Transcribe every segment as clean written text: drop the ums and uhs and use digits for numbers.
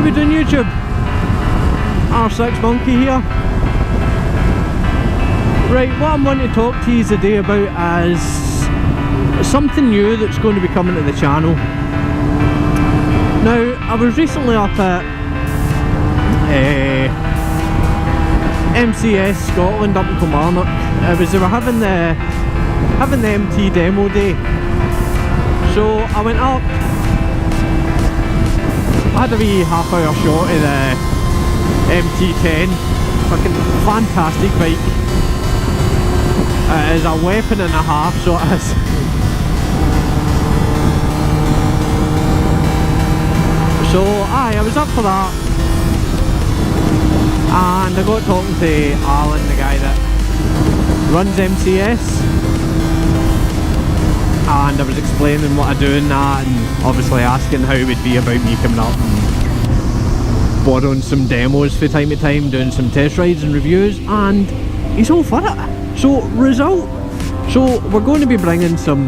we doing YouTube? R6 Monkey here. Right, what I'm wanting to talk to you today about is something new that's going to be coming to the channel. Now, I was recently up at MCS-Scotland up in Kilmarnock. They were having the MT demo day. So I went up, I had a wee half-hour shot of the MT10. Fucking fantastic bike. It is a weapon and a half, so it is. So aye, I was up for that, and I got talking to Alan, the guy that runs MCS, and I was explaining what I do in that, and obviously asking how it would be about me coming up and borrowing some demos from time to time, doing some test rides and reviews, and he's all for it. So result, so we're going to be bringing some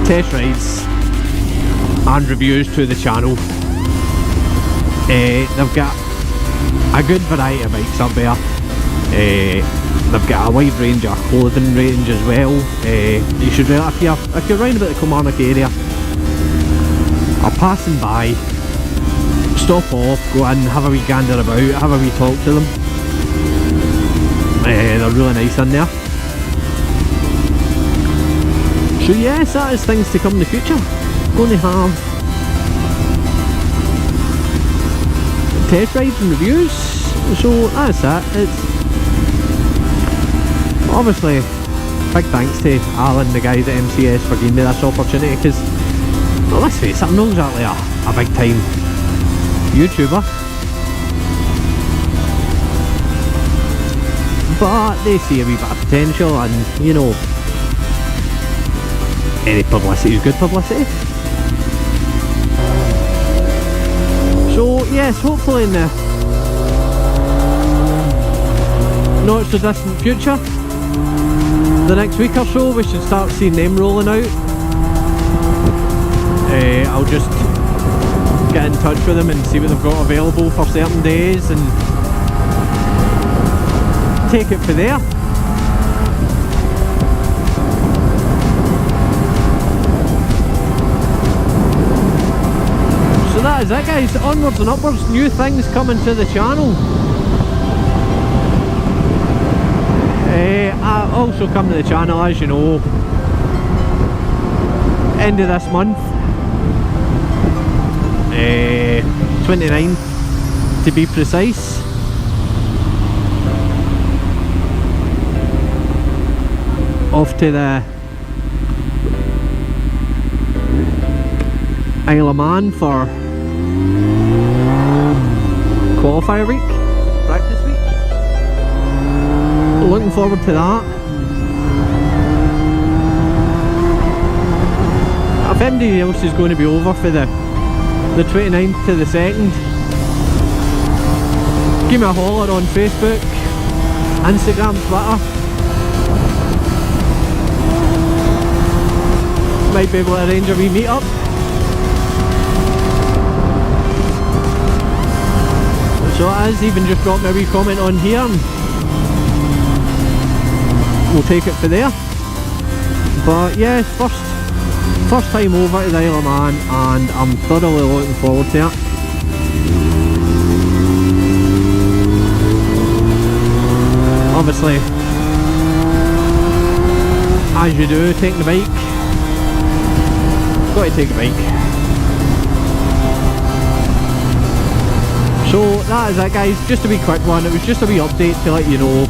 test rides and reviews to the channel. They've got a good variety of bikes up there. They've got a wide range of clothing range as well. You should, if you're round about the Kilmarnock area, are passing by, stop off, go in, have a wee gander about, have a wee talk to them. They're really nice in there. So yes, that is things to come in the future. Going to have test rides and reviews, so that's it. It's obviously big thanks to Alan, the guys at MCS, for giving me this opportunity, because well, let's face it, I'm not exactly a big time YouTuber, but they see a wee bit of potential, and you know, any publicity is good publicity. So yes, hopefully in the not so distant future, the next week or so, we should start seeing them rolling out. I'll just get in touch with them and see what they've got available for certain days and take it for there. So that is it, guys. Onwards and upwards, new things coming to the channel. I also come to the channel, as you know, end of this month, 29th to be precise. Off to the Isle of Man for qualifier week, practice week. Looking forward to that. If anybody else is going to be over for the 29th to the 2nd, give me a holler on Facebook, Instagram, Twitter. Might be able to arrange a wee meet up. So as even just drop me a wee comment on here and we'll take it for there. But yeah, first time over to the Isle of Man, and I'm thoroughly looking forward to it. Obviously, as you do, taking the bike, got to take the bike. So that is it, guys, just a wee quick one. It was just a wee update to let you know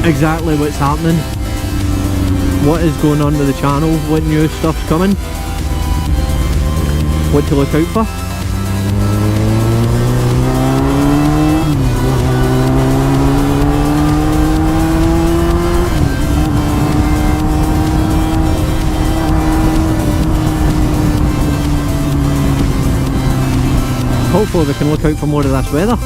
exactly what's happening, what is going on with the channel, what new stuff's coming, what to look out for. Hopefully we can look out for more of this weather.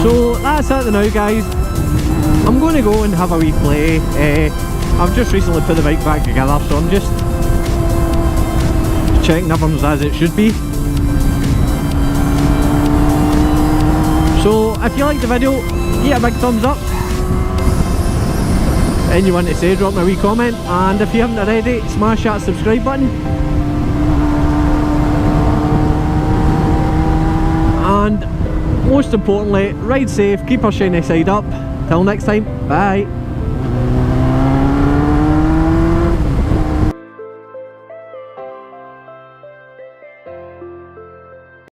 So that's it at the now, guys, I'm going to go and have a wee play. I've just recently put the bike back together, so I'm just checking everything's as it should be. So if you like the video, give it a big thumbs up. And you want to say, drop me a wee comment, and if you haven't already, smash that subscribe button. And most importantly, ride safe, keep our shiny side up. Till next time, bye.